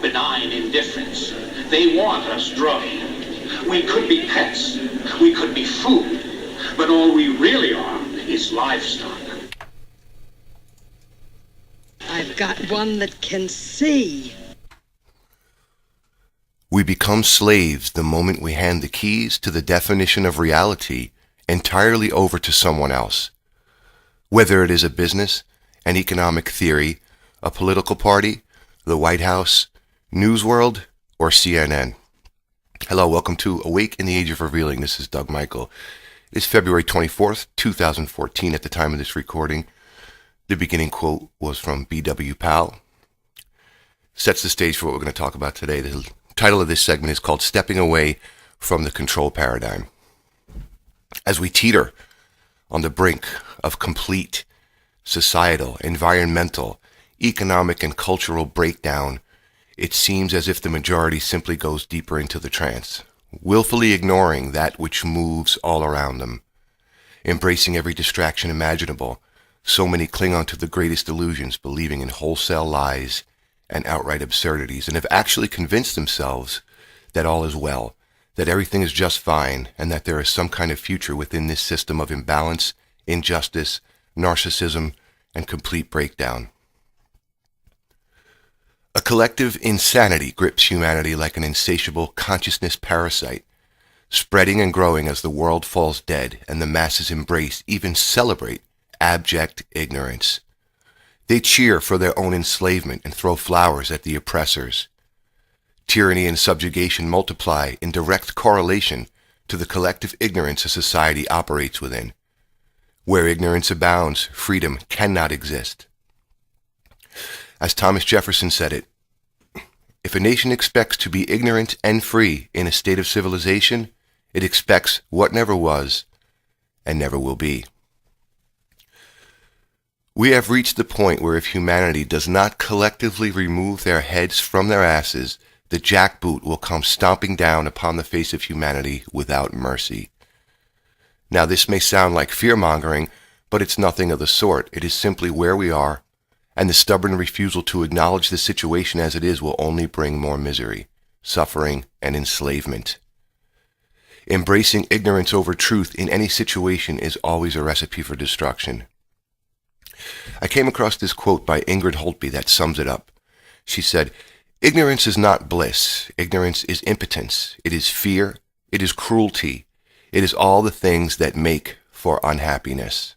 benign indifference. They want us drugged. We could be pets. We could be food. But all we really are is livestock. I've got one that can see. We become slaves the moment we hand the keys to the definition of reality entirely over to someone else. Whether it is a business, an economic theory, a political party, the White House, News World, or CNN. Hello, welcome to Awake in the Age of Revealing. This is Doug Michael. It's February 24th, 2014 at the time of this recording. The beginning quote was from B.W. Powell. Sets the stage for what we're going to talk about today. The title of this segment is called Stepping Away from the Control Paradigm. As we teeter on the brink of complete societal, environmental, economic, and cultural breakdown, it seems as if the majority simply goes deeper into the trance, willfully ignoring that which moves all around them. Embracing every distraction imaginable, so many cling on to the greatest illusions, believing in wholesale lies and outright absurdities, and have actually convinced themselves that all is well, that everything is just fine, and that there is some kind of future within this system of imbalance, injustice, narcissism, and complete breakdown. A collective insanity grips humanity like an insatiable consciousness parasite, spreading and growing as the world falls dead and the masses embrace, even celebrate, abject ignorance. They cheer for their own enslavement and throw flowers at the oppressors. Tyranny and subjugation multiply in direct correlation to the collective ignorance a society operates within. Where ignorance abounds, freedom cannot exist. As Thomas Jefferson said it, if a nation expects to be ignorant and free in a state of civilization, it expects what never was and never will be. We have reached the point where if humanity does not collectively remove their heads from their asses, the jackboot will come stomping down upon the face of humanity without mercy. Now this may sound like fear-mongering, but it's nothing of the sort. It is simply where we are, and the stubborn refusal to acknowledge the situation as it is will only bring more misery, suffering, and enslavement. Embracing ignorance over truth in any situation is always a recipe for destruction. I came across this quote by Ingrid Holtby that sums it up. She said, "Ignorance is not bliss. Ignorance is impotence. It is fear. It is cruelty. It is all the things that make for unhappiness."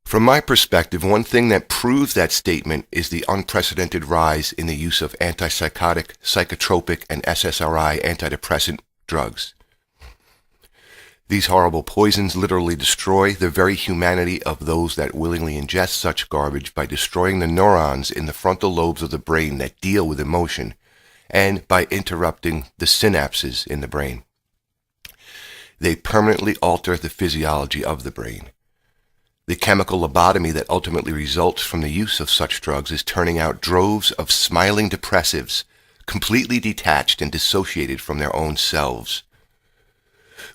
From my perspective, one thing that proves that statement is the unprecedented rise in the use of antipsychotic, psychotropic, and SSRI antidepressant drugs. These horrible poisons literally destroy the very humanity of those that willingly ingest such garbage by destroying the neurons in the frontal lobes of the brain that deal with emotion, and by interrupting the synapses in the brain. They permanently alter the physiology of the brain. The chemical lobotomy that ultimately results from the use of such drugs is turning out droves of smiling depressives, completely detached and dissociated from their own selves.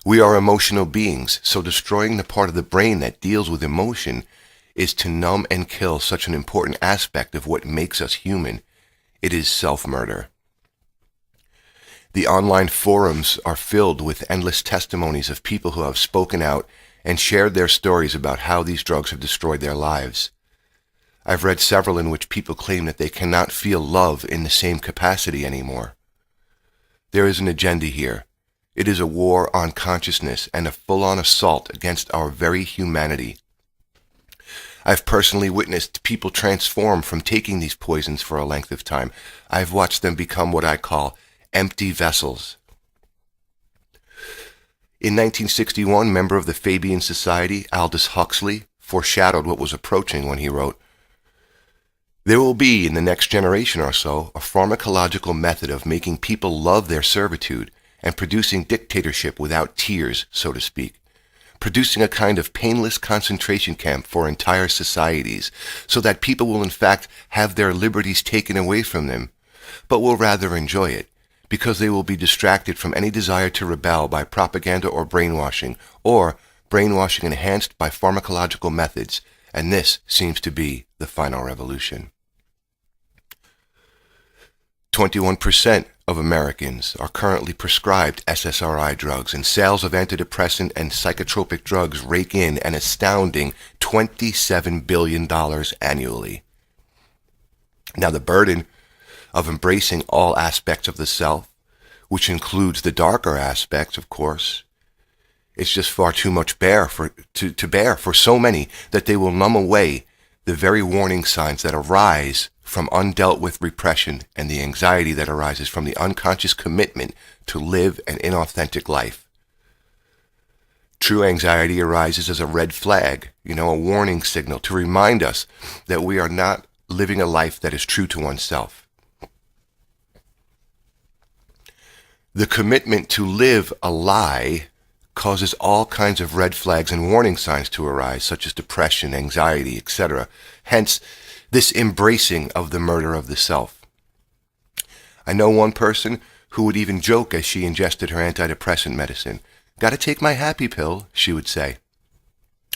We are emotional beings, so destroying the part of the brain that deals with emotion is to numb and kill such an important aspect of what makes us human. It is self-murder. The online forums are filled with endless testimonies of people who have spoken out and shared their stories about how these drugs have destroyed their lives. I've read several in which people claim that they cannot feel love in the same capacity anymore. There is an agenda here. It is a war on consciousness and a full-on assault against our very humanity. I've personally witnessed people transform from taking these poisons for a length of time. I've watched them become what I call empty vessels. In 1961, member of the Fabian Society, Aldous Huxley, foreshadowed what was approaching when he wrote, "There will be, in the next generation or so, a pharmacological method of making people love their servitude and producing dictatorship without tears, so to speak, producing a kind of painless concentration camp for entire societies, so that people will in fact have their liberties taken away from them, but will rather enjoy it, because they will be distracted from any desire to rebel by propaganda or brainwashing enhanced by pharmacological methods, and this seems to be the final revolution." 21% of Americans are currently prescribed SSRI drugs, and sales of antidepressant and psychotropic drugs rake in an astounding $27 billion annually. Now, the burden of embracing all aspects of the self, which includes the darker aspects, of course, it's just far too much to bear for so many that they will numb away the very warning signs that arise from undealt with repression and the anxiety that arises from the unconscious commitment to live an inauthentic life. True anxiety arises as a red flag, a warning signal to remind us that we are not living a life that is true to oneself. The commitment to live a lie causes all kinds of red flags and warning signs to arise, such as depression, anxiety, etc. Hence, this embracing of the murder of the self. I know one person who would even joke as she ingested her antidepressant medicine. "Gotta take my happy pill," she would say.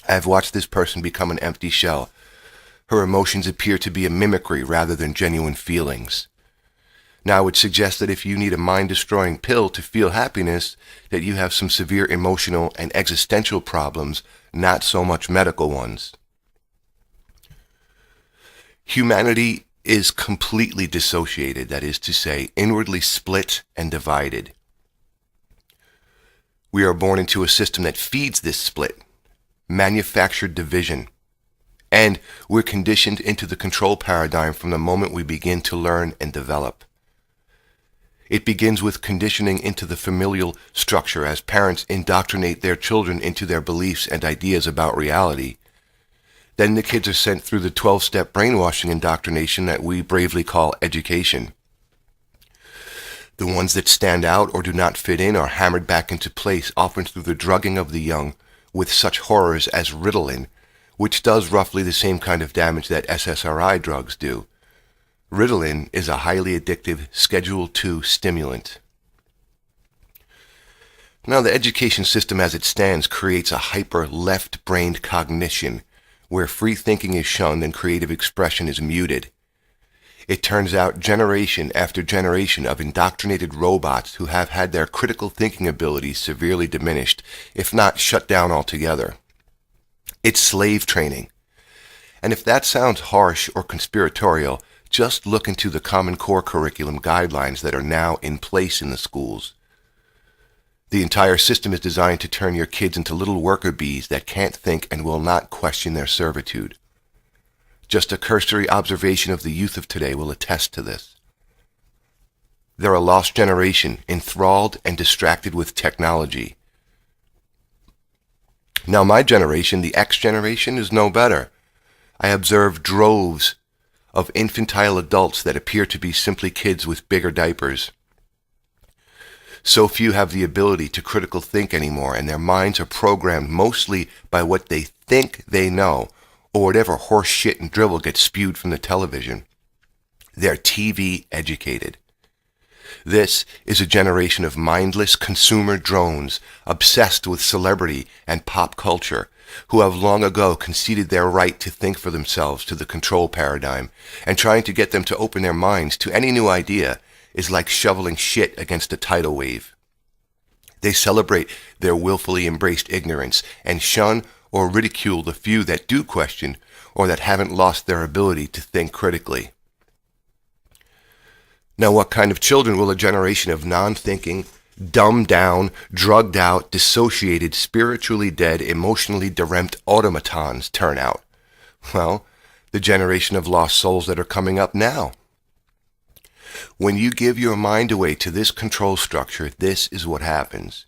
I have watched this person become an empty shell. Her emotions appear to be a mimicry rather than genuine feelings. Now, I would suggest that if you need a mind-destroying pill to feel happiness, that you have some severe emotional and existential problems, not so much medical ones. Humanity is completely dissociated, that is to say, inwardly split and divided. We are born into a system that feeds this split, manufactured division, and we're conditioned into the control paradigm from the moment we begin to learn and develop. It begins with conditioning into the familial structure as parents indoctrinate their children into their beliefs and ideas about reality. Then the kids are sent through the 12-step brainwashing indoctrination that we bravely call education. The ones that stand out or do not fit in are hammered back into place, often through the drugging of the young with such horrors as Ritalin, which does roughly the same kind of damage that SSRI drugs do. Ritalin is a highly addictive Schedule II stimulant. Now, the education system as it stands creates a hyper-left-brained cognition where free thinking is shunned and creative expression is muted. It turns out generation after generation of indoctrinated robots who have had their critical thinking abilities severely diminished, if not shut down altogether. It's slave training. And if that sounds harsh or conspiratorial, just look into the Common Core curriculum guidelines that are now in place in the schools. The entire system is designed to turn your kids into little worker bees that can't think and will not question their servitude. Just a cursory observation of the youth of today will attest to this. They're a lost generation, enthralled and distracted with technology. Now, my generation, the X generation, is no better. I observe droves of infantile adults that appear to be simply kids with bigger diapers. So few have the ability to critical think anymore, and their minds are programmed mostly by what they think they know, or whatever horse shit and drivel gets spewed from the television. They're TV educated. This is a generation of mindless consumer drones obsessed with celebrity and pop culture, who have long ago conceded their right to think for themselves to the control paradigm, and trying to get them to open their minds to any new idea is like shoveling shit against a tidal wave. They celebrate their willfully embraced ignorance and shun or ridicule the few that do question or that haven't lost their ability to think critically. Now, what kind of children will a generation of non-thinking, dumbed down, drugged out, dissociated, spiritually dead, emotionally deranged automatons turn out? Well, the generation of lost souls that are coming up now. When you give your mind away to this control structure, this is what happens.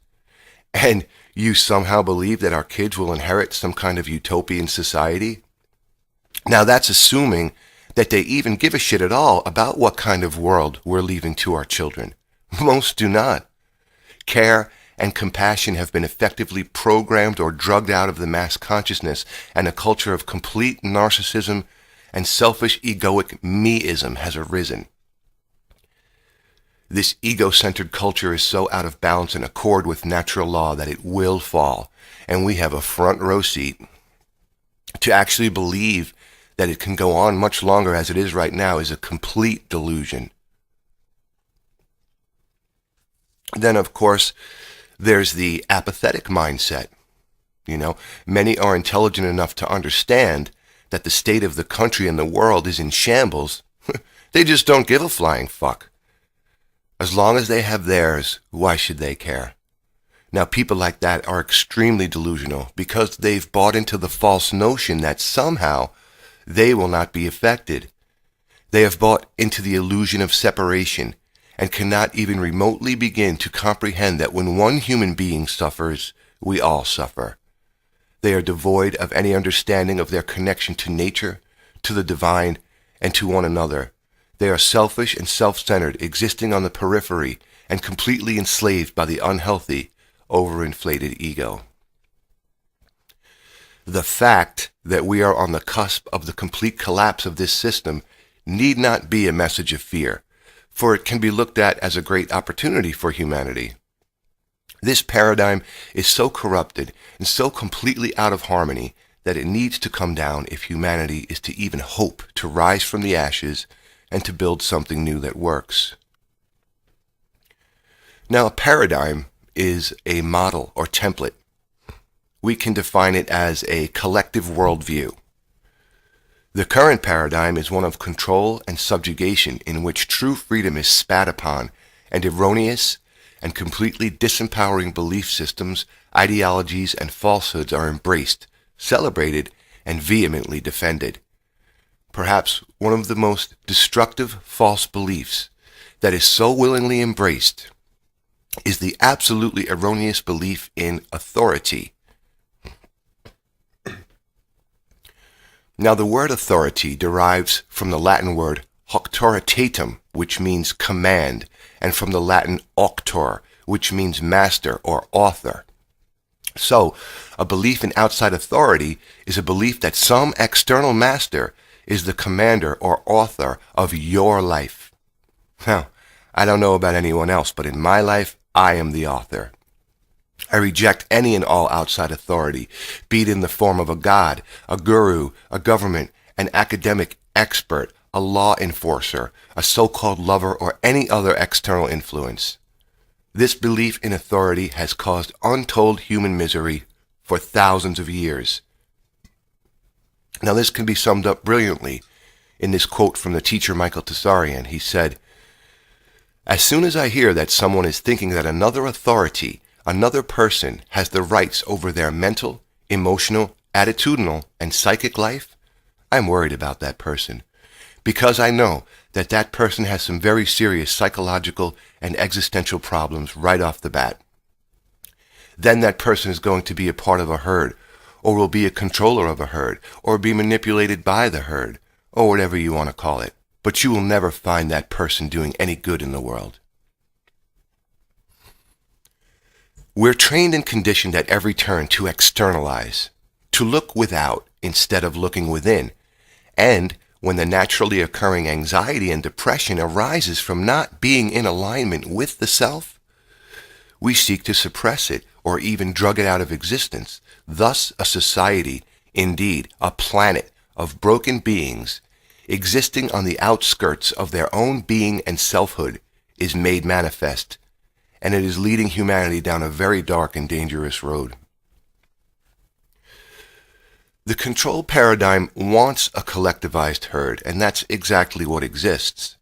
And you somehow believe that our kids will inherit some kind of utopian society? Now, that's assuming that they even give a shit at all about what kind of world we're leaving to our children. Most do not. Care and compassion have been effectively programmed or drugged out of the mass consciousness, and a culture of complete narcissism and selfish egoic me-ism has arisen. This ego-centered culture is so out of balance and accord with natural law that it will fall, and we have a front row seat. To actually believe that it can go on much longer as it is right now is a complete delusion. Then, of course, there's the apathetic mindset. Many are intelligent enough to understand that the state of the country and the world is in shambles. They just don't give a flying fuck. As long as they have theirs, why should they care? Now, people like that are extremely delusional because they've bought into the false notion that somehow they will not be affected. They have bought into the illusion of separation and cannot even remotely begin to comprehend that when one human being suffers, we all suffer. They are devoid of any understanding of their connection to nature, to the divine, and to one another. They are selfish and self-centered, existing on the periphery and completely enslaved by the unhealthy, overinflated ego. The fact that we are on the cusp of the complete collapse of this system need not be a message of fear, for it can be looked at as a great opportunity for humanity. This paradigm is so corrupted and so completely out of harmony that it needs to come down if humanity is to even hope to rise from the ashes and to build something new that works. Now, a paradigm is a model or template. We can define it as a collective worldview. The current paradigm is one of control and subjugation in which true freedom is spat upon and erroneous and completely disempowering belief systems, ideologies, and falsehoods are embraced, celebrated, and vehemently defended. Perhaps one of the most destructive false beliefs that is so willingly embraced is the absolutely erroneous belief in authority. Now, the word authority derives from the Latin word auctoritatem, which means command, and from the Latin auctor, which means master or author. So, a belief in outside authority is a belief that some external master is the commander or author of your life. Now, I don't know about anyone else, but in my life, I am the author. I reject any and all outside authority, be it in the form of a god, a guru, a government, an academic expert, a law enforcer, a so-called lover, or any other external influence. This belief in authority has caused untold human misery for thousands of years. Now, this can be summed up brilliantly in this quote from the teacher Michael Tsarian. He said, "As soon as I hear that someone is thinking that another authority, another person, has the rights over their mental, emotional, attitudinal, and psychic life, I'm worried about that person, because I know that that person has some very serious psychological and existential problems right off the bat. Then that person is going to be a part of a herd, or will be a controller of a herd, or be manipulated by the herd, or whatever you want to call it. But you will never find that person doing any good in the world." We're trained and conditioned at every turn to externalize, to look without instead of looking within, and when the naturally occurring anxiety and depression arises from not being in alignment with the self, we seek to suppress it or even drug it out of existence. Thus, a society, indeed a planet of broken beings, existing on the outskirts of their own being and selfhood, is made manifest, and it is leading humanity down a very dark and dangerous road. The control paradigm wants a collectivized herd, and that's exactly what exists.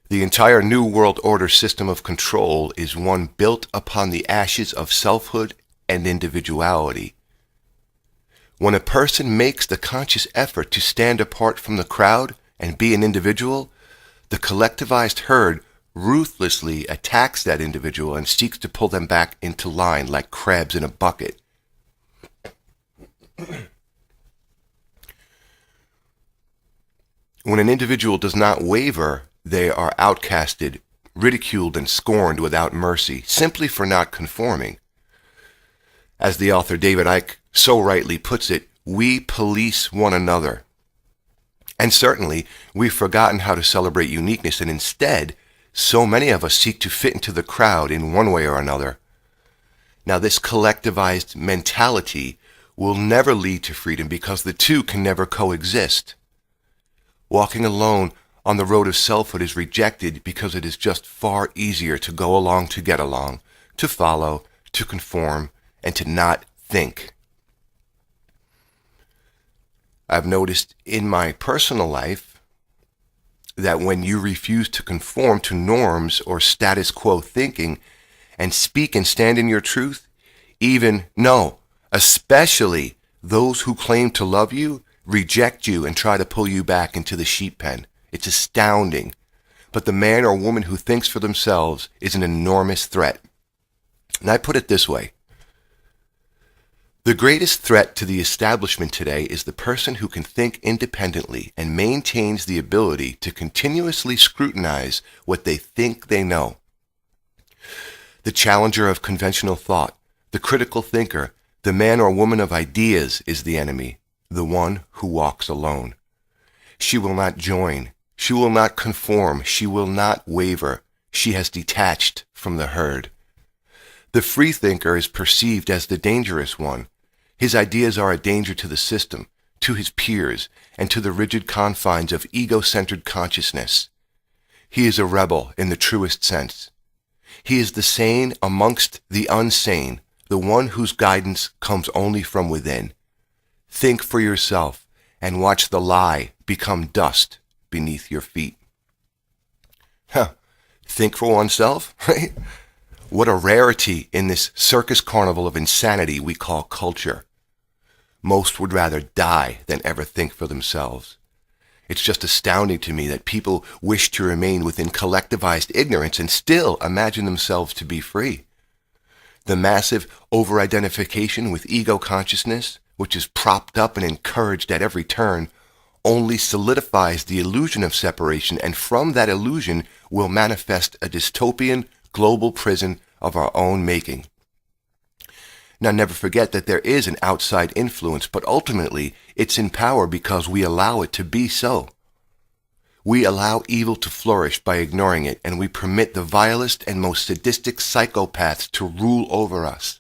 The entire New World Order system of control is one built upon the ashes of selfhood and individuality. When a person makes the conscious effort to stand apart from the crowd and be an individual, the collectivized herd ruthlessly attacks that individual and seeks to pull them back into line like crabs in a bucket. When an individual does not waver, they are outcasted, ridiculed, and scorned without mercy, simply for not conforming. As the author David Icke so rightly puts it, we police one another. And certainly, we've forgotten how to celebrate uniqueness, and instead, so many of us seek to fit into the crowd in one way or another. Now, this collectivized mentality will never lead to freedom because the two can never coexist. Walking alone on the road of selfhood is rejected because it is just far easier to go along to get along, to follow, to conform, and to not think. I've noticed in my personal life that when you refuse to conform to norms or status quo thinking and speak and stand in your truth, especially those who claim to love you, reject you and try to pull you back into the sheep pen. It's astounding. But the man or woman who thinks for themselves is an enormous threat. And I put it this way. The greatest threat to the establishment today is the person who can think independently and maintains the ability to continuously scrutinize what they think they know. The challenger of conventional thought, the critical thinker, the man or woman of ideas is the enemy, the one who walks alone. She will not join. She will not conform. She will not waver. She has detached from the herd. The freethinker is perceived as the dangerous one. His ideas are a danger to the system, to his peers, and to the rigid confines of ego-centered consciousness. He is a rebel in the truest sense. He is the sane amongst the unsane, the one whose guidance comes only from within. Think for yourself and watch the lie become dust beneath your feet. Think for oneself, right? What a rarity in this circus carnival of insanity we call culture. Most would rather die than ever think for themselves. It's just astounding to me that people wish to remain within collectivized ignorance and still imagine themselves to be free. The massive over-identification with ego consciousness, which is propped up and encouraged at every turn, only solidifies the illusion of separation, and from that illusion will manifest a dystopian global prison of our own making. Now, never forget that there is an outside influence, but ultimately it's in power because we allow it to be so. We allow evil to flourish by ignoring it, and we permit the vilest and most sadistic psychopaths to rule over us.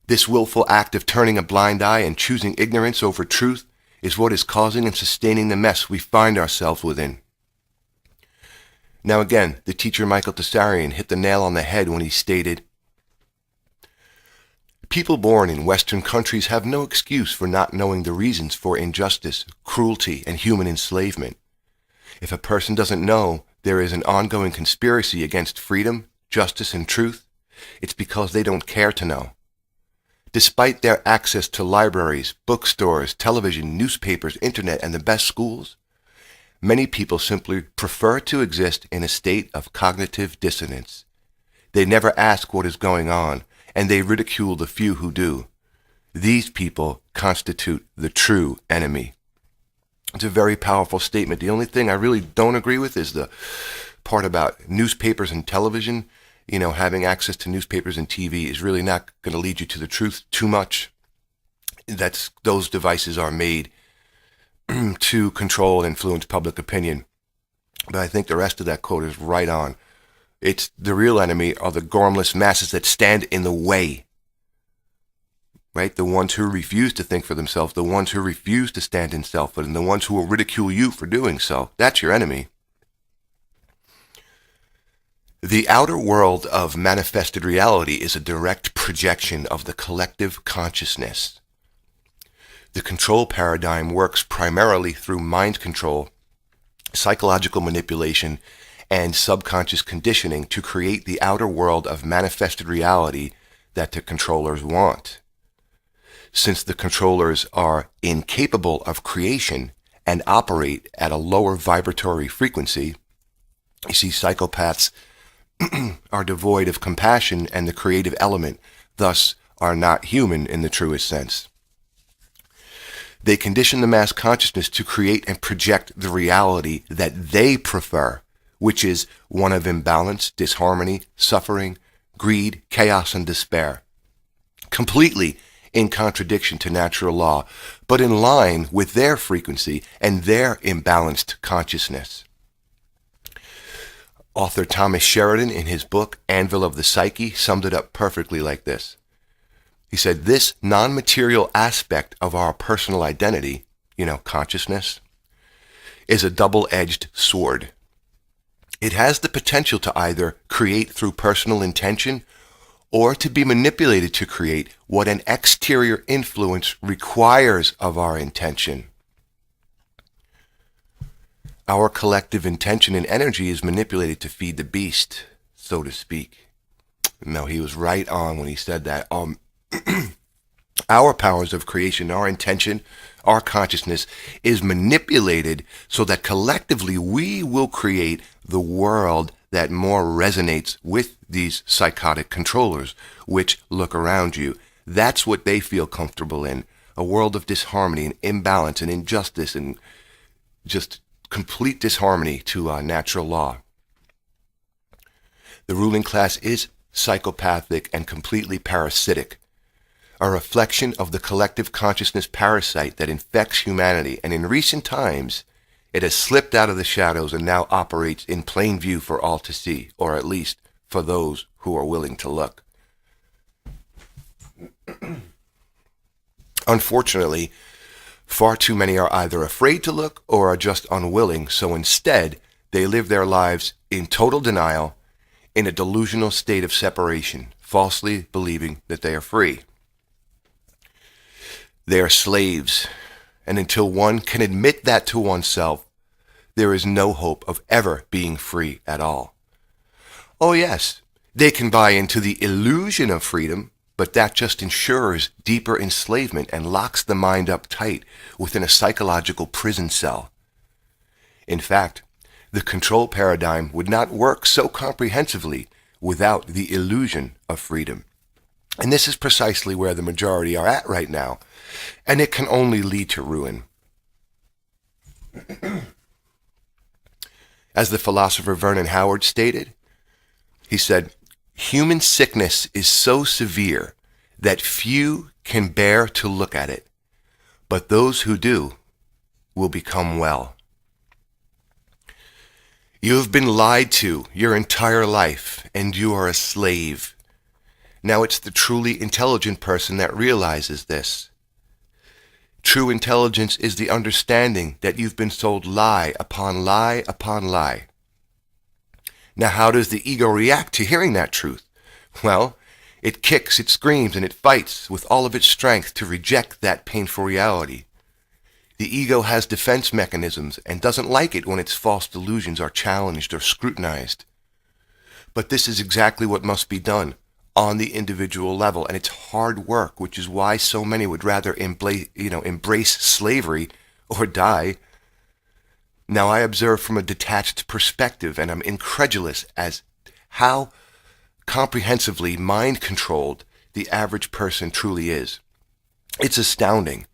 This willful act of turning a blind eye and choosing ignorance over truth is what is causing and sustaining the mess we find ourselves within. Now again, the teacher Michael Tsarion hit the nail on the head when he stated, "People born in Western countries have no excuse for not knowing the reasons for injustice, cruelty, and human enslavement. If a person doesn't know there is an ongoing conspiracy against freedom, justice, and truth, it's because they don't care to know. Despite their access to libraries, bookstores, television, newspapers, internet, and the best schools, many people simply prefer to exist in a state of cognitive dissonance. They never ask what is going on, and they ridicule the few who do. These people constitute the true enemy." It's a very powerful statement. The only thing I really don't agree with is the part about newspapers and television. Having access to newspapers and TV is really not going to lead you to the truth too much. Those devices are made to control and influence public opinion. But I think the rest of that quote is right on. It's the real enemy are the gormless masses that stand in the way. Right? The ones who refuse to think for themselves, the ones who refuse to stand in selfhood, and the ones who will ridicule you for doing so. That's your enemy. The outer world of manifested reality is a direct projection of the collective consciousness. The control paradigm works primarily through mind control, psychological manipulation, and subconscious conditioning to create the outer world of manifested reality that the controllers want. Since the controllers are incapable of creation and operate at a lower vibratory frequency, you see, psychopaths are devoid of compassion and the creative element, thus are not human in the truest sense. They condition the mass consciousness to create and project the reality that they prefer, which is one of imbalance, disharmony, suffering, greed, chaos, and despair. Completely in contradiction to natural law, but in line with their frequency and their imbalanced consciousness. Author Thomas Sheridan, in his book Anvil of the Psyche, summed it up perfectly like this. He said, "This non-material aspect of our personal identity, consciousness, is a double-edged sword. It has the potential to either create through personal intention or to be manipulated to create what an exterior influence requires of our intention. Our collective intention and energy is manipulated to feed the beast, so to speak. No, he was right on when he said that. Our powers of creation, our intention, our consciousness is manipulated so that collectively we will create the world that more resonates with these psychotic controllers, which look around you. That's what they feel comfortable in. A world of disharmony and imbalance and injustice and just complete disharmony to natural law. The ruling class is psychopathic and completely parasitic, a reflection of the collective consciousness parasite that infects humanity, and in recent times it has slipped out of the shadows and now operates in plain view for all to see, or at least for those who are willing to look. Unfortunately, far too many are either afraid to look or are just unwilling, so instead they live their lives in total denial, in a delusional state of separation, falsely believing that they are free. They are slaves, and until one can admit that to oneself, there is no hope of ever being free at all. Oh yes, they can buy into the illusion of freedom, but that just ensures deeper enslavement and locks the mind up tight within a psychological prison cell. In fact, the control paradigm would not work so comprehensively without the illusion of freedom. And this is precisely where the majority are at right now, and it can only lead to ruin. As the philosopher Vernon Howard stated, he said, "Human sickness is so severe that few can bear to look at it, but those who do will become well." You have been lied to your entire life, and you are a slave. Now it's the truly intelligent person that realizes this. True intelligence is the understanding that you've been sold lie upon lie upon lie. Now how does the ego react to hearing that truth? Well, it kicks, it screams, and it fights with all of its strength to reject that painful reality. The ego has defense mechanisms and doesn't like it when its false delusions are challenged or scrutinized. But this is exactly what must be done on the individual level, and it's hard work, which is why so many would rather embrace slavery or die. Now I observe from a detached perspective, and I'm incredulous as how comprehensively mind-controlled the average person truly is. It's astounding.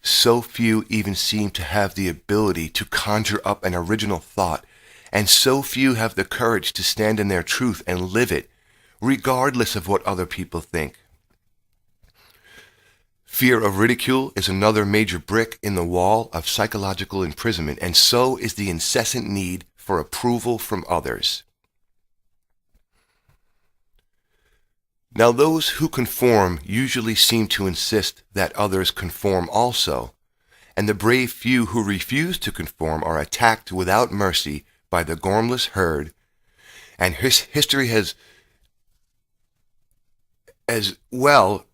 So few even seem to have the ability to conjure up an original thought, and so few have the courage to stand in their truth and live it, regardless of what other people think. Fear of ridicule is another major brick in the wall of psychological imprisonment, and so is the incessant need for approval from others. Now those who conform usually seem to insist that others conform also, and the brave few who refuse to conform are attacked without mercy by the gormless herd, and history has as well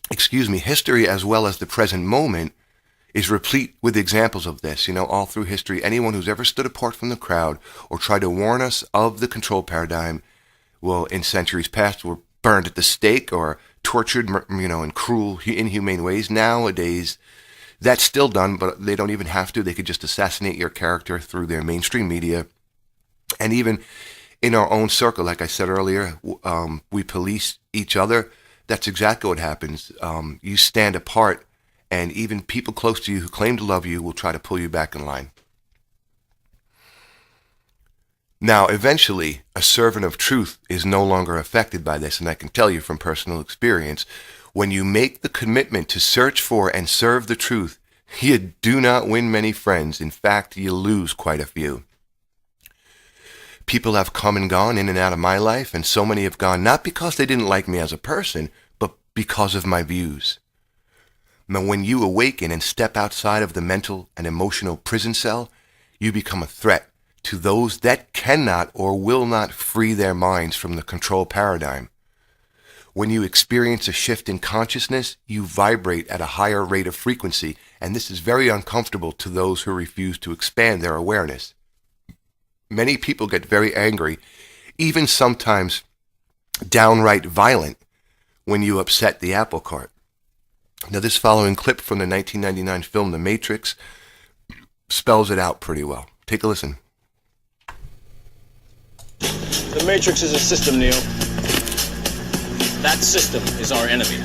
history as well as the present moment is replete with examples of this. All through history, anyone who's ever stood apart from the crowd or tried to warn us of the control paradigm, well, in centuries past, were burned at the stake or tortured, in cruel, inhumane ways. Nowadays, that's still done, but they don't even have to. They could just assassinate your character through their mainstream media. And even in our own circle, like I said earlier, we police each other. That's exactly what happens. You stand apart, and even people close to you who claim to love you will try to pull you back in line. Now, eventually, a servant of truth is no longer affected by this, and I can tell you from personal experience, when you make the commitment to search for and serve the truth, you do not win many friends. In fact, you lose quite a few. People have come and gone in and out of my life, and so many have gone not because they didn't like me as a person, but because of my views. Now, when you awaken and step outside of the mental and emotional prison cell, you become a threat to those that cannot or will not free their minds from the control paradigm. When you experience a shift in consciousness, you vibrate at a higher rate of frequency, and this is very uncomfortable to those who refuse to expand their awareness. Many people get very angry, even sometimes downright violent, when you upset the apple cart. Now, this following clip from the 1999 film The Matrix spells it out pretty well. Take a listen. The Matrix is a system, Neo. That system is our enemy.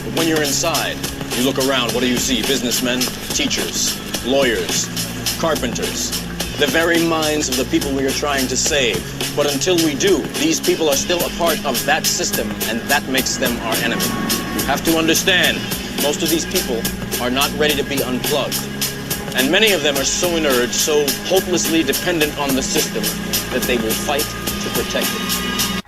But when you're inside, you look around, what do you see? Businessmen, teachers, lawyers, carpenters, the very minds of the people we are trying to save. But until we do, these people are still a part of that system, and that makes them our enemy. You have to understand, most of these people are not ready to be unplugged. And many of them are so inert, so hopelessly dependent on the system, that they will fight to protect it.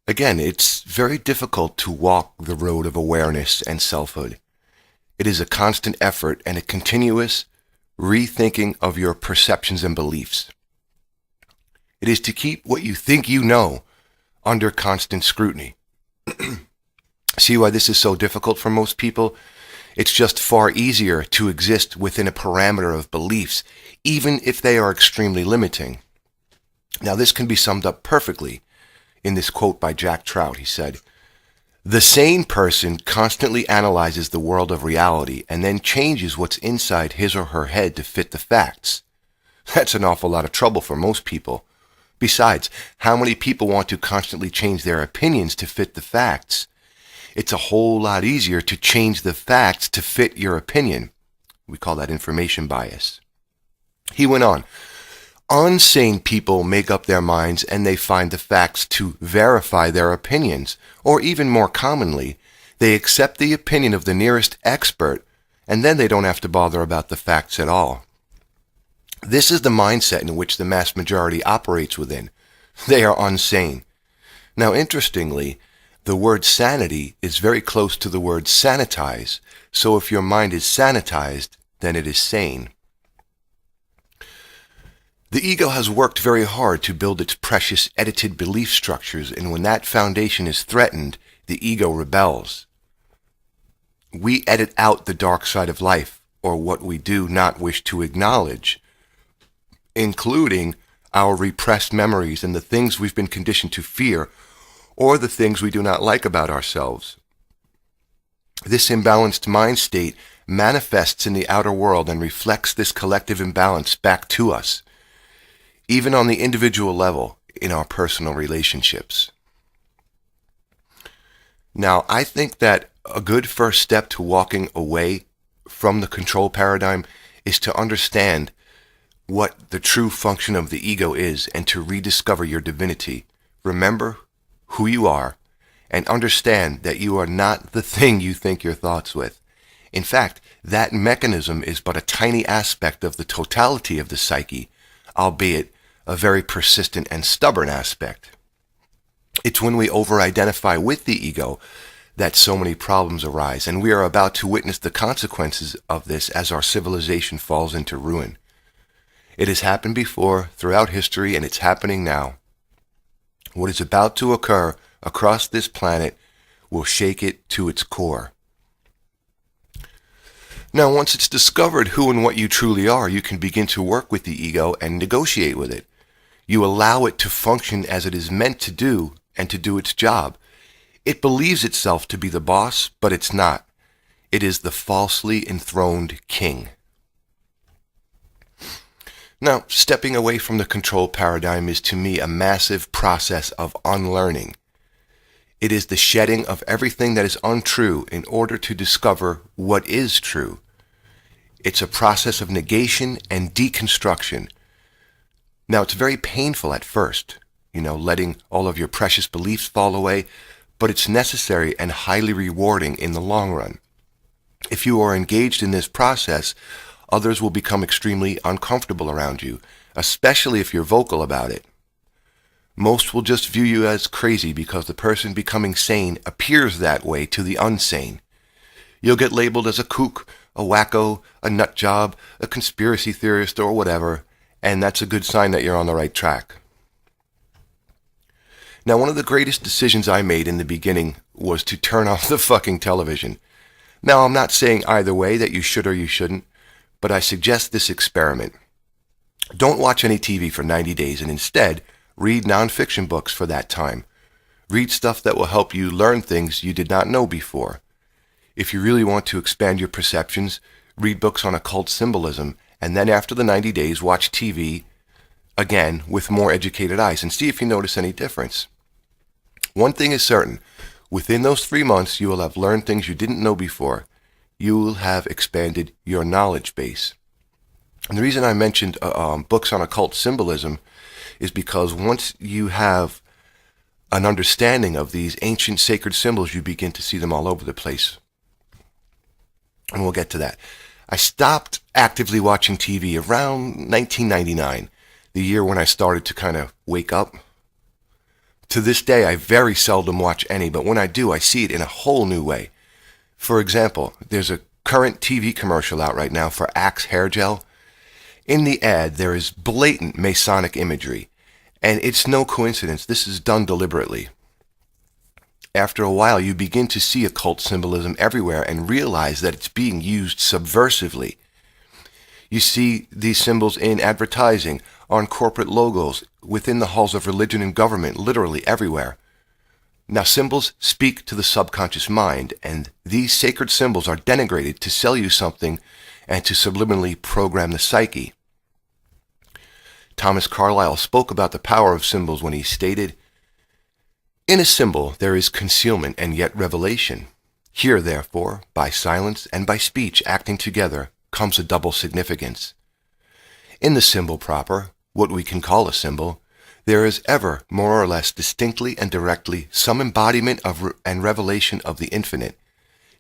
Again, it's very difficult to walk the road of awareness and selfhood. It is a constant effort and a continuous rethinking of your perceptions and beliefs. It is to keep what you think you know under constant scrutiny. See why this is so difficult for most people? It's just far easier to exist within a parameter of beliefs, even if they are extremely limiting. Now, this can be summed up perfectly in this quote by Jack Trout. He said, "The sane person constantly analyzes the world of reality and then changes what's inside his or her head to fit the facts." That's an awful lot of trouble for most people. Besides, how many people want to constantly change their opinions to fit the facts? It's a whole lot easier to change the facts to fit your opinion. We call that information bias. He went on, "Unsane people make up their minds and they find the facts to verify their opinions, or even more commonly, they accept the opinion of the nearest expert and then they don't have to bother about the facts at all." This is the mindset in which the mass majority operates within. They are unsane. Now, interestingly, the word sanity is very close to the word sanitize, so if your mind is sanitized, then it is sane. The ego has worked very hard to build its precious edited belief structures, and when that foundation is threatened, the ego rebels. We edit out the dark side of life, or what we do not wish to acknowledge, including our repressed memories and the things we've been conditioned to fear, or the things we do not like about ourselves. This imbalanced mind state manifests in the outer world and reflects this collective imbalance back to us, even on the individual level in our personal relationships. Now, I think that a good first step to walking away from the control paradigm is to understand what the true function of the ego is and to rediscover your divinity. Remember who you are and understand that you are not the thing you think your thoughts with. In fact, that mechanism is but a tiny aspect of the totality of the psyche, albeit a very persistent and stubborn aspect. It's when we over-identify with the ego that so many problems arise, and we are about to witness the consequences of this as our civilization falls into ruin. It has happened before throughout history, and it's happening now. What is about to occur across this planet will shake it to its core. Now, once it's discovered who and what you truly are, you can begin to work with the ego and negotiate with it. You allow it to function as it is meant to do and to do its job. It believes itself to be the boss, but it's not. It is the falsely enthroned king. Now, stepping away from the control paradigm is to me a massive process of unlearning. It is the shedding of everything that is untrue in order to discover what is true. It's a process of negation and deconstruction. Now, it's very painful at first, letting all of your precious beliefs fall away, but it's necessary and highly rewarding in the long run. If you are engaged in this process, others will become extremely uncomfortable around you, especially if you're vocal about it. Most will just view you as crazy because the person becoming sane appears that way to the unsane. You'll get labeled as a kook, a wacko, a nut job, a conspiracy theorist, or whatever, and that's a good sign that you're on the right track. Now, one of the greatest decisions I made in the beginning was to turn off the fucking television. Now, I'm not saying either way that you should or you shouldn't, but I suggest this experiment. Don't watch any TV for 90 days and instead read nonfiction books for that time. Read stuff that will help you learn things you did not know before. If you really want to expand your perceptions, read books on occult symbolism, and then after the 90 days, watch TV again with more educated eyes and see if you notice any difference. One thing is certain. Within those 3 months, you will have learned things you didn't know before. You will have expanded your knowledge base. And the reason I mentioned books on occult symbolism is because once you have an understanding of these ancient sacred symbols, you begin to see them all over the place. And we'll get to that. I stopped actively watching TV around 1999, the year when I started to kind of wake up. To this day, I very seldom watch any, but when I do, I see it in a whole new way. For example, there's a current TV commercial out right now for Axe hair gel. In the ad, there is blatant Masonic imagery, and it's no coincidence. This is done deliberately. After a while, you begin to see occult symbolism everywhere and realize that it's being used subversively. You see these symbols in advertising, on corporate logos, within the halls of religion and government, literally everywhere. Now, symbols speak to the subconscious mind, and these sacred symbols are denigrated to sell you something and to subliminally program the psyche. Thomas Carlyle spoke about the power of symbols when he stated, "In a symbol there is concealment and yet revelation. Here, therefore, by silence and by speech acting together, comes a double significance. In the symbol proper, what we can call a symbol, there is ever more or less distinctly and directly some embodiment of and revelation of the infinite.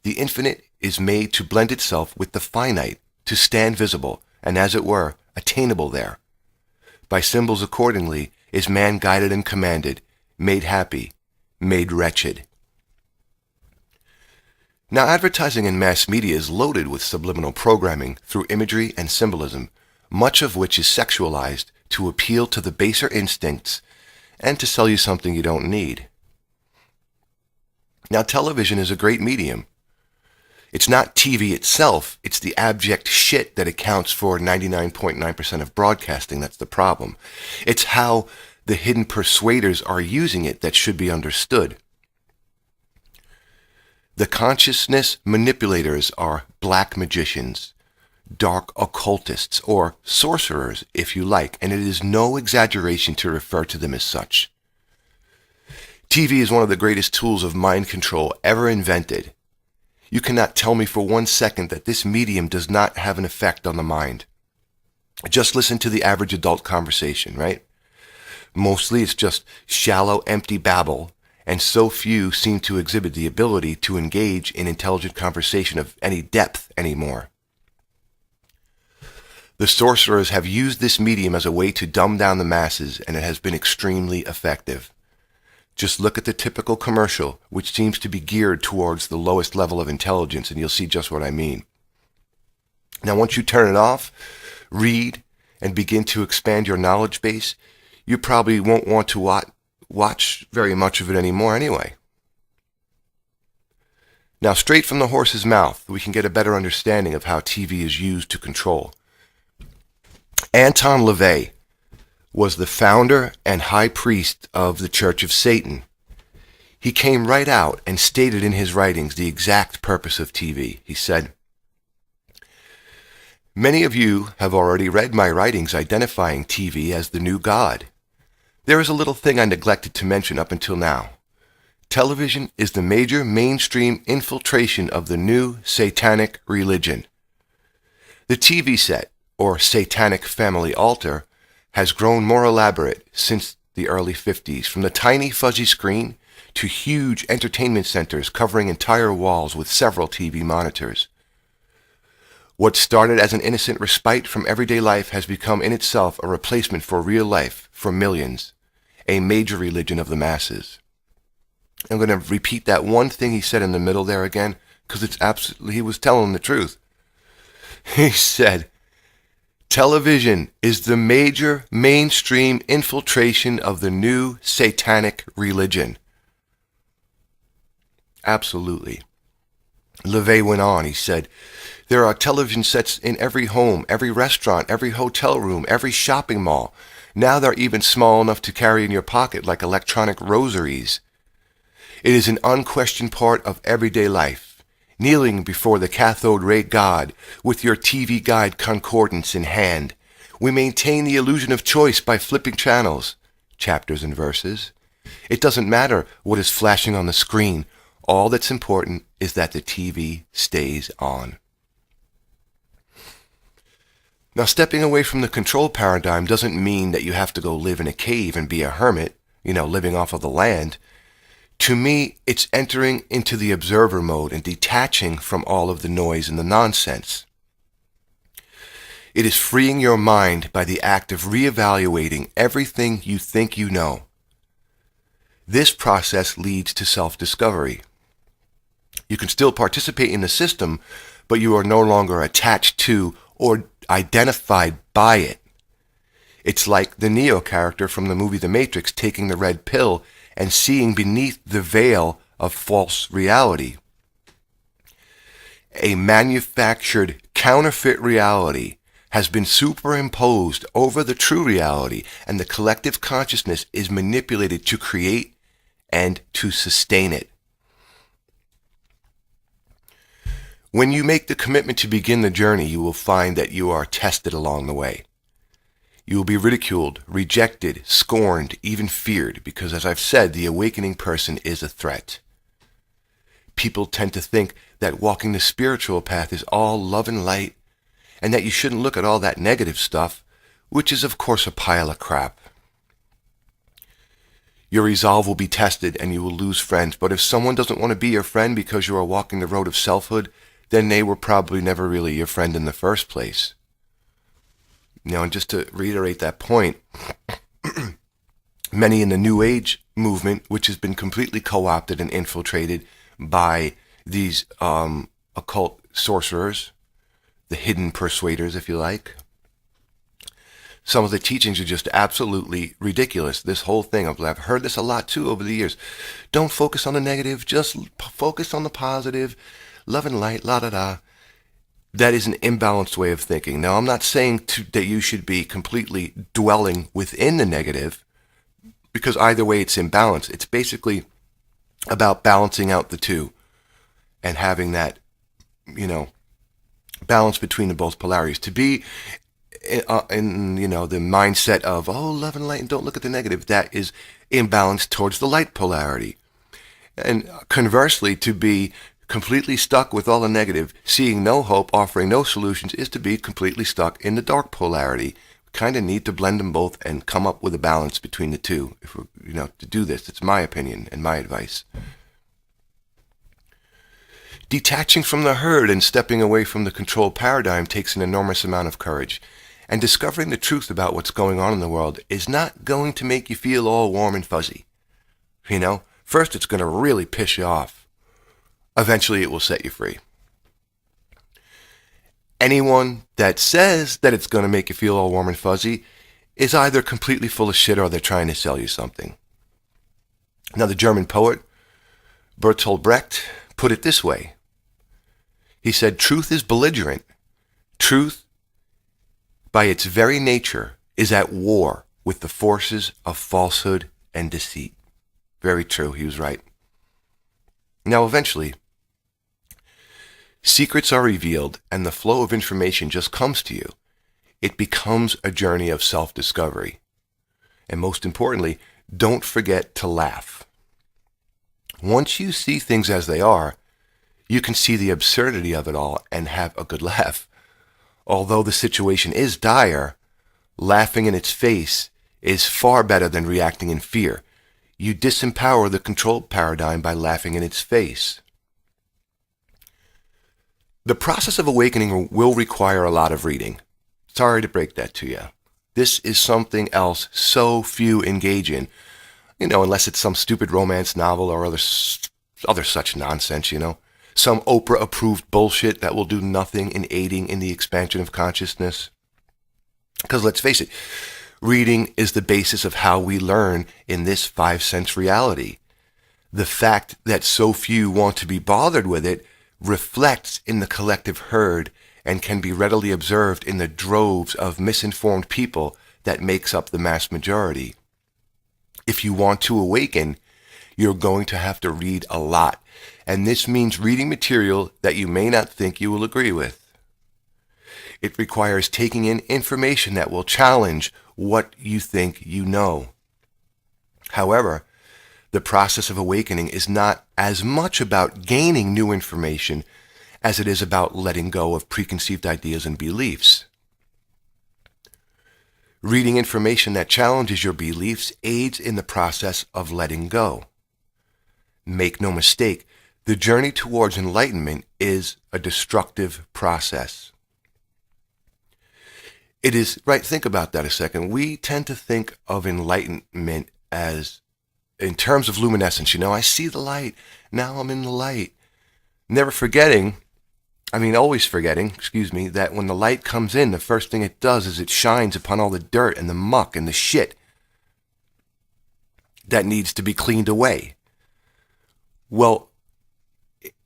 The infinite is made to blend itself with the finite, to stand visible, and as it were, attainable there. By symbols accordingly is man guided and commanded, made happy, made wretched." Now, advertising in mass media is loaded with subliminal programming through imagery and symbolism, much of which is sexualized to appeal to the baser instincts and to sell you something you don't need. Now, television is a great medium. It's not TV itself, it's the abject shit that accounts for 99.9% of broadcasting that's the problem. It's how the hidden persuaders are using it that should be understood. The consciousness manipulators are black magicians, dark occultists, or sorcerers, if you like, and it is no exaggeration to refer to them as such. TV is one of the greatest tools of mind control ever invented. You cannot tell me for 1 second that this medium does not have an effect on the mind. Just listen to the average adult conversation, right? Mostly it's just shallow, empty babble, and so few seem to exhibit the ability to engage in intelligent conversation of any depth anymore. The sorcerers have used this medium as a way to dumb down the masses, and it has been extremely effective. Just look at the typical commercial, which seems to be geared towards the lowest level of intelligence, and you'll see just what I mean. Now, once you turn it off, read, and begin to expand your knowledge base, you probably won't want to watch very much of it anymore anyway. Now, straight from the horse's mouth, we can get a better understanding of how TV is used to control. Anton LaVey was the founder and high priest of the Church of Satan. He came right out and stated in his writings the exact purpose of TV. He said, "Many of you have already read my writings identifying TV as the new God. There is a little thing I neglected to mention up until now. Television is the major mainstream infiltration of the new satanic religion. The TV set, or satanic family altar, has grown more elaborate since the early 50s, from the tiny fuzzy screen to huge entertainment centers covering entire walls with several TV monitors. What started as an innocent respite from everyday life has become in itself a replacement for real life for millions, a major religion of the masses." I'm going to repeat that one thing he said in the middle there again, because he was telling the truth. He said, television is the major mainstream infiltration of the new satanic religion. Absolutely. LeVay went on, he said, there are television sets in every home, every restaurant, every hotel room, every shopping mall. Now they're even small enough to carry in your pocket like electronic rosaries. It is an unquestioned part of everyday life. Kneeling before the cathode ray god with your TV guide concordance in hand. We maintain the illusion of choice by flipping channels, chapters and verses. It doesn't matter what is flashing on the screen. All that's important is that the TV stays on. Now, stepping away from the control paradigm doesn't mean that you have to go live in a cave and be a hermit, living off of the land. To me, it's entering into the observer mode and detaching from all of the noise and the nonsense. It is freeing your mind by the act of reevaluating everything you think you know. This process leads to self-discovery. You can still participate in the system, but you are no longer attached to or identified by it. It's like the Neo character from the movie The Matrix taking the red pill and seeing beneath the veil of false reality. A manufactured counterfeit reality has been superimposed over the true reality, and the collective consciousness is manipulated to create and to sustain it. When you make the commitment to begin the journey, you will find that you are tested along the way. You will be ridiculed, rejected, scorned, even feared, because as I've said, the awakening person is a threat. People tend to think that walking the spiritual path is all love and light, and that you shouldn't look at all that negative stuff, which is of course a pile of crap. Your resolve will be tested and you will lose friends, but if someone doesn't want to be your friend because you are walking the road of selfhood, then they were probably never really your friend in the first place. And just to reiterate that point, many in the New Age movement, which has been completely co-opted and infiltrated by these occult sorcerers, the hidden persuaders, if you like, some of the teachings are just absolutely ridiculous. This whole thing, I've heard this a lot too over the years. Don't focus on the negative, just focus on the positive. Love and light, la-da-da. That is an imbalanced way of thinking. Now, I'm not saying that you should be completely dwelling within the negative, because either way it's imbalanced. It's basically about balancing out the two and having that, balance between the both polarities. To be in the mindset of, love and light and don't look at the negative, that is imbalanced towards the light polarity. And conversely, to be completely stuck with all the negative, seeing no hope, offering no solutions, is to be completely stuck in the dark polarity. Kind of need to blend them both and come up with a balance between the two. If we're, to do this, it's my opinion and my advice. Detaching from the herd and stepping away from the control paradigm takes an enormous amount of courage. And discovering the truth about what's going on in the world is not going to make you feel all warm and fuzzy. First it's going to really piss you off. Eventually it will set you free. Anyone that says that it's going to make you feel all warm and fuzzy is either completely full of shit or they're trying to sell you something. Now, the German poet Bertolt Brecht put it this way. He said, truth is belligerent. Truth, by its very nature, is at war with the forces of falsehood and deceit. Very true, he was right. Now, eventually, secrets are revealed and the flow of information just comes to you. It becomes a journey of self-discovery. And most importantly, don't forget to laugh. Once you see things as they are, you can see the absurdity of it all and have a good laugh. Although the situation is dire, laughing in its face is far better than reacting in fear. You disempower the control paradigm by laughing in its face. The process of awakening will require a lot of reading. Sorry to break that to you. This is something else so few engage in, unless it's some stupid romance novel or other such nonsense, some Oprah-approved bullshit that will do nothing in aiding in the expansion of consciousness. Because let's face it, reading is the basis of how we learn in this 5-sense reality. The fact that so few want to be bothered with it reflects in the collective herd and can be readily observed in the droves of misinformed people that makes up the mass majority. If you want to awaken, you're going to have to read a lot, and this means reading material that you may not think you will agree with. It requires taking in information that will challenge what you think you know. However, the process of awakening is not as much about gaining new information as it is about letting go of preconceived ideas and beliefs. Reading information that challenges your beliefs aids in the process of letting go. Make no mistake, the journey towards enlightenment is a destructive process. It is, right, think about that a second. We tend to think of enlightenment as, in terms of luminescence, I see the light, now I'm in the light. Always forgetting, that when the light comes in, the first thing it does is it shines upon all the dirt and the muck and the shit that needs to be cleaned away. Well,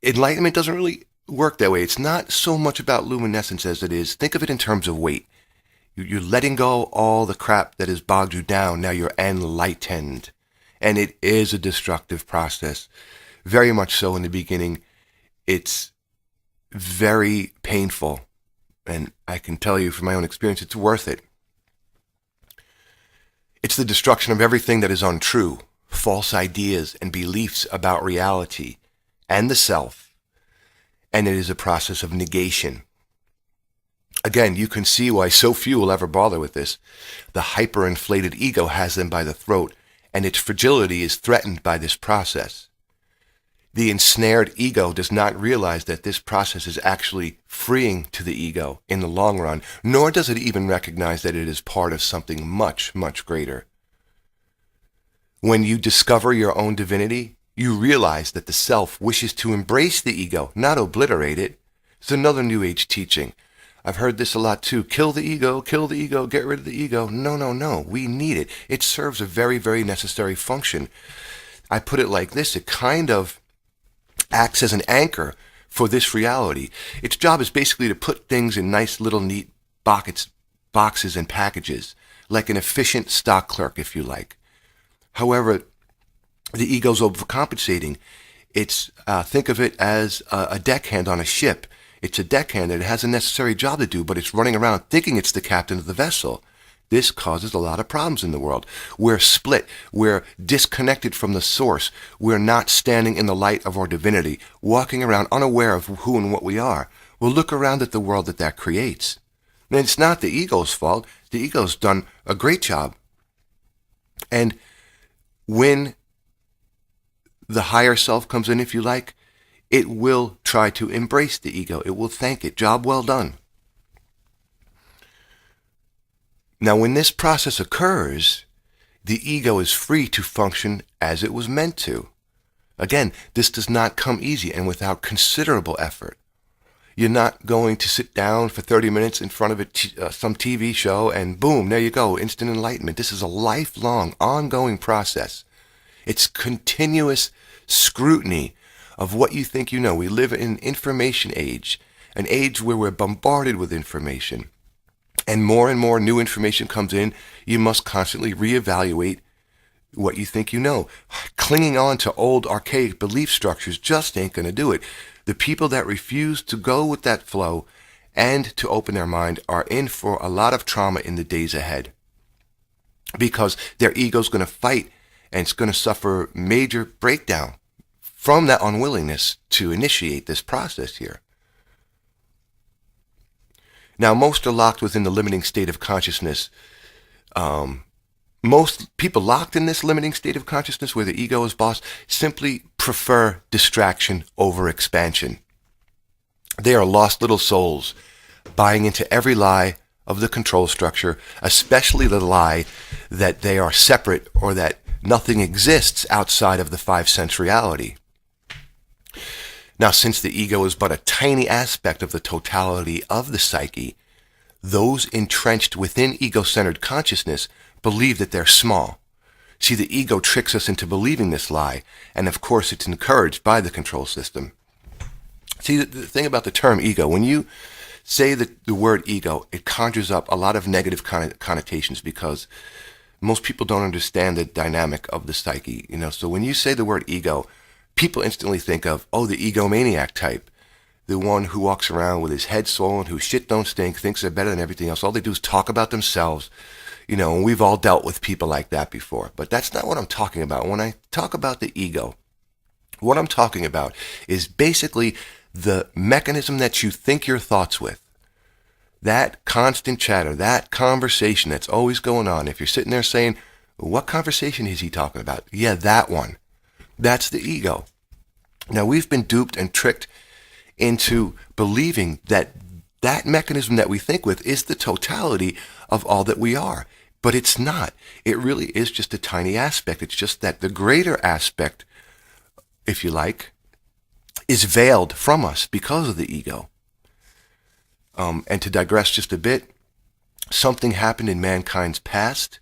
enlightenment doesn't really work that way. It's not so much about luminescence as it is, think of it in terms of weight. You're letting go all the crap that has bogged you down. Now you're enlightened. And it is a destructive process. Very much so in the beginning. It's very painful. And I can tell you from my own experience, it's worth it. It's the destruction of everything that is untrue, false ideas and beliefs about reality and the self. And it is a process of negation. Again, you can see why so few will ever bother with this. The hyperinflated ego has them by the throat, and its fragility is threatened by this process. The ensnared ego does not realize that this process is actually freeing to the ego in the long run, nor does it even recognize that it is part of something much, much greater. When you discover your own divinity, you realize that the self wishes to embrace the ego, not obliterate it. It's another New Age teaching. I've heard this a lot too. Kill the ego, get rid of the ego. No. We need it. It serves a very, very necessary function. I put it like this. It kind of acts as an anchor for this reality. Its job is basically to put things in nice little neat boxes and packages, like an efficient stock clerk, if you like. However, the ego's overcompensating. Think of it as a deckhand on a ship. It's a deckhand and it has a necessary job to do, but it's running around thinking it's the captain of the vessel. This causes a lot of problems in the world. We're split. We're disconnected from the source. We're not standing in the light of our divinity, walking around unaware of who and what we are. Well, look around at the world that creates. And it's not the ego's fault. The ego's done a great job. And when the higher self comes in, if you like, it will try to embrace the ego. It will thank it. Job well done. Now, when this process occurs, the ego is free to function as it was meant to. Again, this does not come easy and without considerable effort. You're not going to sit down for 30 minutes in front of some TV show and boom, there you go, instant enlightenment. This is a lifelong, ongoing process. It's continuous scrutiny of what you think you know. We live in an information age, an age where we're bombarded with information. And more new information comes in. You must constantly reevaluate what you think you know. Clinging on to old archaic belief structures just ain't going to do it. The people that refuse to go with that flow and to open their mind are in for a lot of trauma in the days ahead. Because their ego's going to fight and it's going to suffer major breakdown from that unwillingness to initiate this process here. Now, most are locked within the limiting state of consciousness. Most people locked in this limiting state of consciousness where the ego is boss simply prefer distraction over expansion. They are lost little souls, buying into every lie of the control structure, especially the lie that they are separate or that nothing exists outside of the 5-sense reality. Now, since the ego is but a tiny aspect of the totality of the psyche, those entrenched within ego-centered consciousness believe that they're small. See, the ego tricks us into believing this lie, and of course it's encouraged by the control system. See, the thing about the term ego, when you say the word ego, it conjures up a lot of negative connotations because most people don't understand the dynamic of the psyche. So when you say the word ego, people instantly think of, the egomaniac type, the one who walks around with his head swollen, whose shit don't stink, thinks they're better than everything else. All they do is talk about themselves, and we've all dealt with people like that before. But that's not what I'm talking about. When I talk about the ego, what I'm talking about is basically the mechanism that you think your thoughts with. That constant chatter, that conversation that's always going on. If you're sitting there saying, what conversation is he talking about? Yeah, that one. That's the ego. Now, we've been duped and tricked into believing that that mechanism that we think with is the totality of all that we are. But it's not. It really is just a tiny aspect. It's just that the greater aspect, if you like, is veiled from us because of the ego. And to digress just a bit, something happened in mankind's past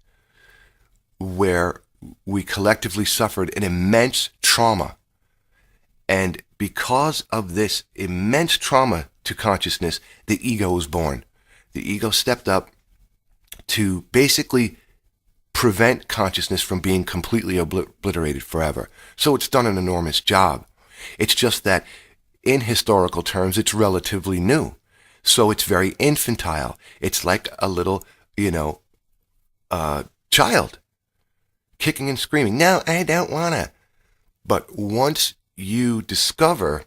where we collectively suffered an immense trauma. And because of this immense trauma to consciousness, the ego was born. The ego stepped up to basically prevent consciousness from being completely obliterated forever. So it's done an enormous job. It's just that in historical terms, it's relatively new. So it's very infantile. It's like a little, child kicking and screaming. No, I don't want to. But once you discover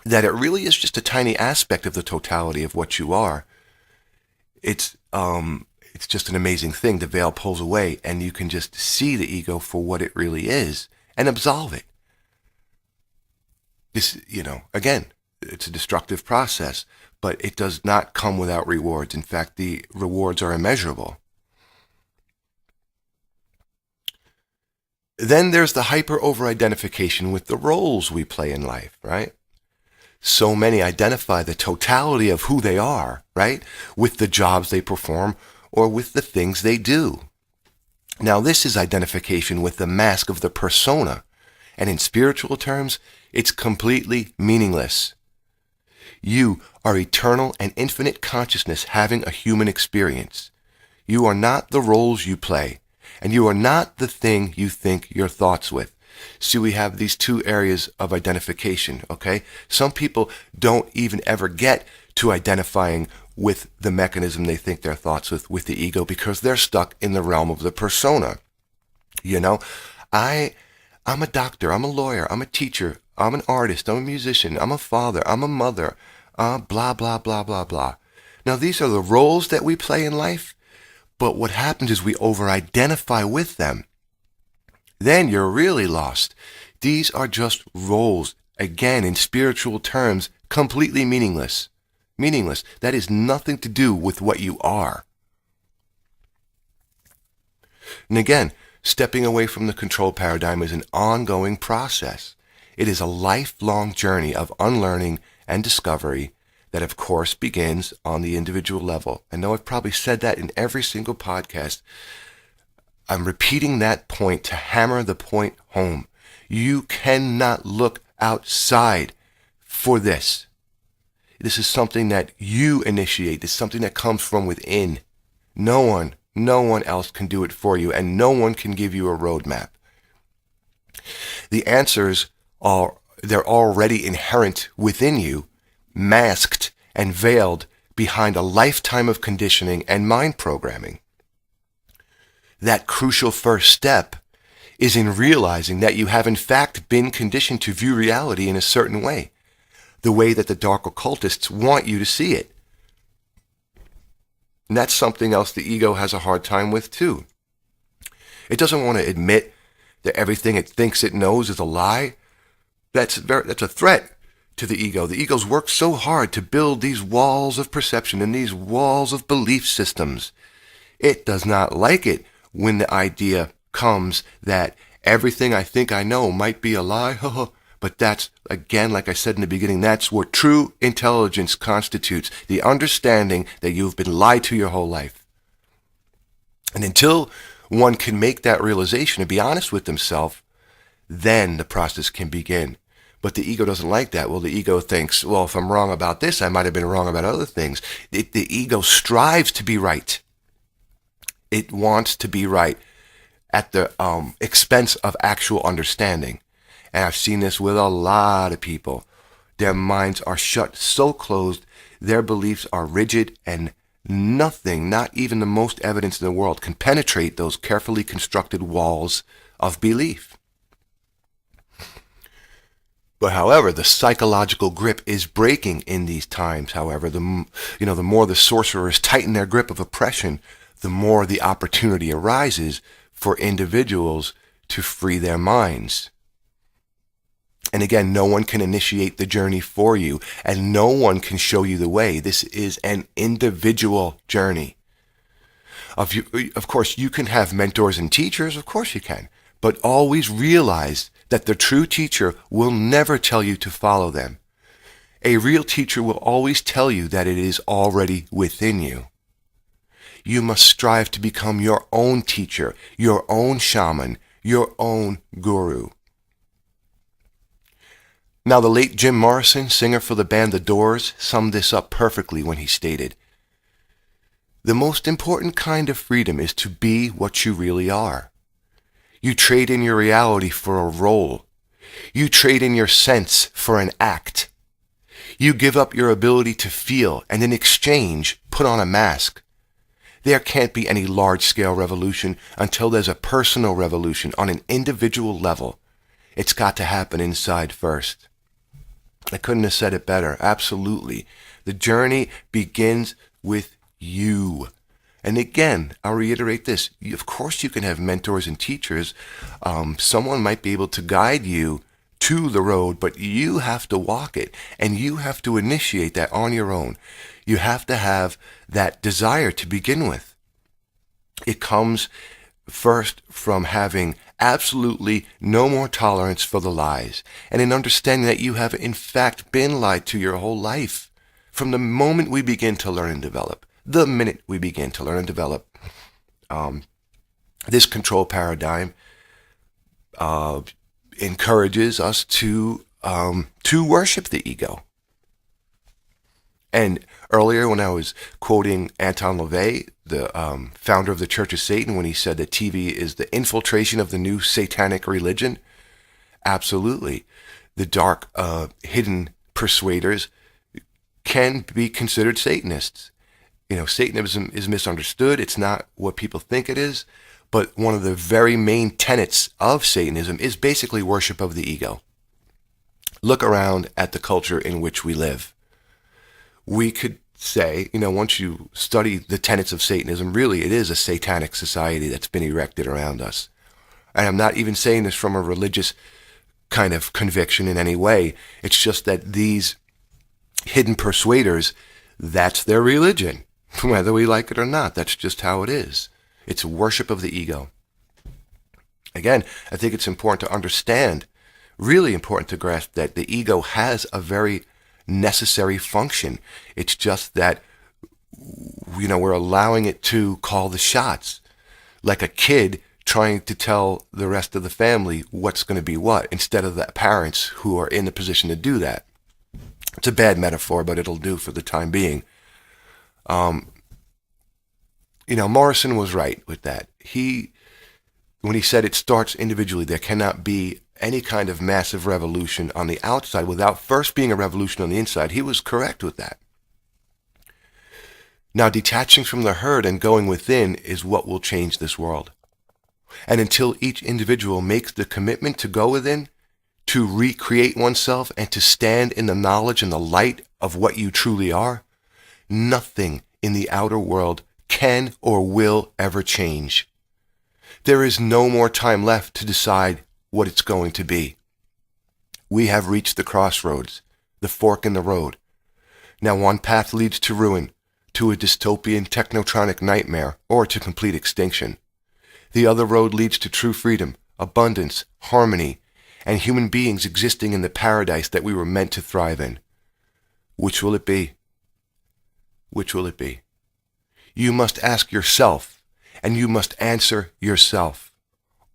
that it really is just a tiny aspect of the totality of what you are, it's just an amazing thing. The veil pulls away and you can just see the ego for what it really is and absolve it. This, again, it's a destructive process, but it does not come without rewards. In fact, the rewards are immeasurable. Then there's the hyper-over-identification with the roles we play in life, right? So many identify the totality of who they are, right, with the jobs they perform or with the things they do. Now, this is identification with the mask of the persona, and in spiritual terms, it's completely meaningless. You are eternal and infinite consciousness having a human experience. You are not the roles you play, and you are not the thing you think your thoughts with. See, we have these two areas of identification, okay? Some people don't even ever get to identifying with the mechanism they think their thoughts with the ego, because they're stuck in the realm of the persona. I'm a doctor, I'm a lawyer, I'm a teacher, I'm an artist, I'm a musician, I'm a father, I'm a mother, blah, blah, blah, blah, blah. Now, these are the roles that we play in life, but what happens is we over-identify with them. Then you're really lost. These are just roles. Again, in spiritual terms, completely meaningless. Meaningless. That is nothing to do with what you are. And again, stepping away from the control paradigm is an ongoing process. It is a lifelong journey of unlearning and discovery that, of course, begins on the individual level. I know I've probably said that in every single podcast. I'm repeating that point to hammer the point home. You cannot look outside for this. This is something that you initiate. This is something that comes from within. No one else can do it for you, and no one can give you a roadmap. The answers they're already inherent within you, masked and veiled behind a lifetime of conditioning and mind programming. That crucial first step is in realizing that you have in fact been conditioned to view reality in a certain way, the way that the dark occultists want you to see it. And that's something else the ego has a hard time with too. It doesn't want to admit that everything it thinks it knows is a lie. That's a threat to the ego. The ego's worked so hard to build these walls of perception and these walls of belief systems. It does not like it when the idea comes that everything I think I know might be a lie, But that's, again, like I said in the beginning, that's what true intelligence constitutes, the understanding that you've been lied to your whole life. And until one can make that realization and be honest with himself, then the process can begin. But the ego doesn't like that. Well, the ego thinks, well, if I'm wrong about this, I might have been wrong about other things. The ego strives to be right. It wants to be right at the expense of actual understanding. And I've seen this with a lot of people. Their minds are shut so closed, their beliefs are rigid, and nothing, not even the most evidence in the world, can penetrate those carefully constructed walls of belief. But however, the psychological grip is breaking in these times. However, the more the sorcerers tighten their grip of oppression, the more the opportunity arises for individuals to free their minds. And again, no one can initiate the journey for you, and no one can show you the way. This is an individual journey. Of course, you can have mentors and teachers, of course you can, but always realize that the true teacher will never tell you to follow them. A real teacher will always tell you that it is already within you. You must strive to become your own teacher, your own shaman, your own guru. Now, the late Jim Morrison, singer for the band The Doors, summed this up perfectly when he stated, "The most important kind of freedom is to be what you really are. You trade in your reality for a role. You trade in your sense for an act. You give up your ability to feel and in exchange put on a mask. There can't be any large-scale revolution until there's a personal revolution on an individual level. It's got to happen inside first." I couldn't have said it better. Absolutely. The journey begins with you. And again, I'll reiterate this. Of course you can have mentors and teachers. Someone might be able to guide you to the road, but you have to walk it, and you have to initiate that on your own. You have to have that desire to begin with. It comes first from having absolutely no more tolerance for the lies, and in understanding that you have in fact been lied to your whole life. From the moment we begin to learn and develop, this control paradigm encourages us to worship the ego. And earlier when I was quoting Anton LaVey, the founder of the Church of Satan, when he said that TV is the infiltration of the new satanic religion, absolutely. The dark, hidden persuaders can be considered Satanists. Satanism is misunderstood. It's not what people think it is. But one of the very main tenets of Satanism is basically worship of the ego. Look around at the culture in which we live. We could say, once you study the tenets of Satanism, really it is a satanic society that's been erected around us. And I'm not even saying this from a religious kind of conviction in any way. It's just that these hidden persuaders, that's their religion. Whether we like it or not, that's just how it is. It's worship of the ego. Again, I think it's important to understand, really important to grasp, that the ego has a very necessary function. It's just that, we're allowing it to call the shots. Like a kid trying to tell the rest of the family what's going to be what, instead of the parents who are in the position to do that. It's a bad metaphor, but it'll do for the time being. Morrison was right with that. When he said it starts individually, there cannot be any kind of massive revolution on the outside without first being a revolution on the inside. He was correct with that. Now, detaching from the herd and going within is what will change this world. And until each individual makes the commitment to go within, to recreate oneself, and to stand in the knowledge and the light of what you truly are, nothing in the outer world can or will ever change. There is no more time left to decide what it's going to be. We have reached the crossroads, the fork in the road. Now one path leads to ruin, to a dystopian technotronic nightmare, or to complete extinction. The other road leads to true freedom, abundance, harmony, and human beings existing in the paradise that we were meant to thrive in. Which will it be? Which will it be? You must ask yourself, and you must answer yourself.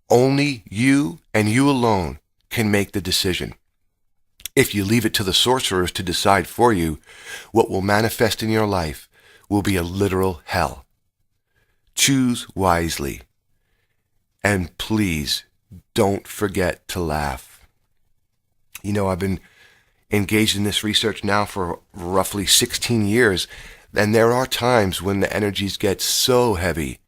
Only you and you alone can make the decision. If you leave it to the sorcerers to decide for you, what will manifest in your life will be a literal hell. Choose wisely. And please, don't forget to laugh. You know, I've been engaged in this research now for roughly 16 years, and there are times when the energies get so heavy,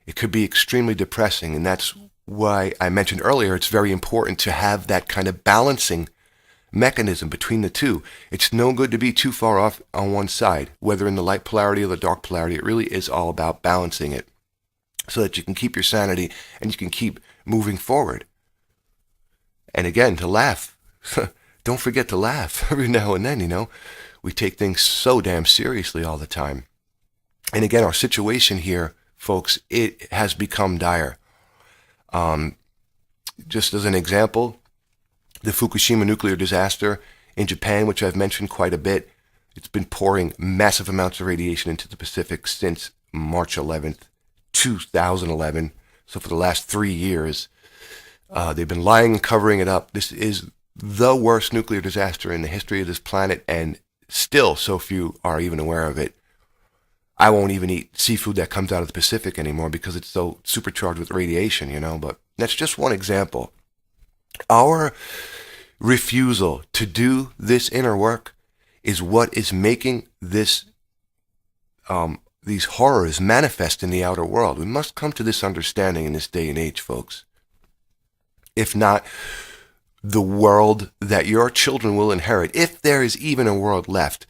it could be extremely depressing, and that's why I mentioned earlier it's very important to have that kind of balancing mechanism between the two. It's no good to be too far off on one side, whether in the light polarity or the dark polarity. It really is all about balancing it so that you can keep your sanity and you can keep moving forward. And again, to laugh. Don't forget to laugh every now and then, you know. We take things so damn seriously all the time. And again, our situation here, folks, it has become dire. Just as an example, the Fukushima nuclear disaster in Japan, which I've mentioned quite a bit, it's been pouring massive amounts of radiation into the Pacific since March 11th, 2011. So for the last 3 years, they've been lying and covering it up. This is the worst nuclear disaster in the history of this planet, and still so few are even aware of it. I won't even eat seafood that comes out of the Pacific anymore because it's so supercharged with radiation, you know, but that's just one example. Our refusal to do this inner work is what is making this these horrors manifest in the outer world. We must come to this understanding in this day and age, folks. If not, the world that your children will inherit, if there is even a world left,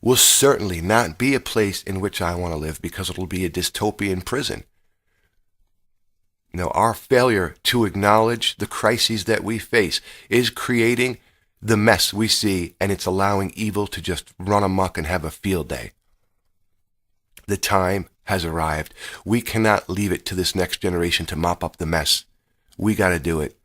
will certainly not be a place in which I want to live, because it will be a dystopian prison. You know, our failure to acknowledge the crises that we face is creating the mess we see, and it's allowing evil to just run amok and have a field day. The time has arrived. We cannot leave it to this next generation to mop up the mess. We got to do it.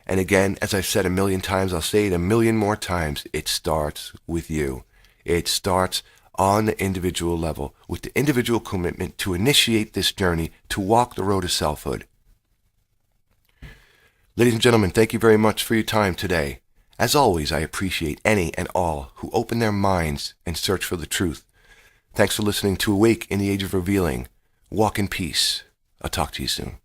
And again, as I've said a million times, I'll say it a million more times, it starts with you. It starts on the individual level, with the individual commitment to initiate this journey, to walk the road to selfhood. Ladies and gentlemen, thank you very much for your time today. As always, I appreciate any and all who open their minds and search for the truth. Thanks for listening to Awake in the Age of Revealing. Walk in peace. I'll talk to you soon.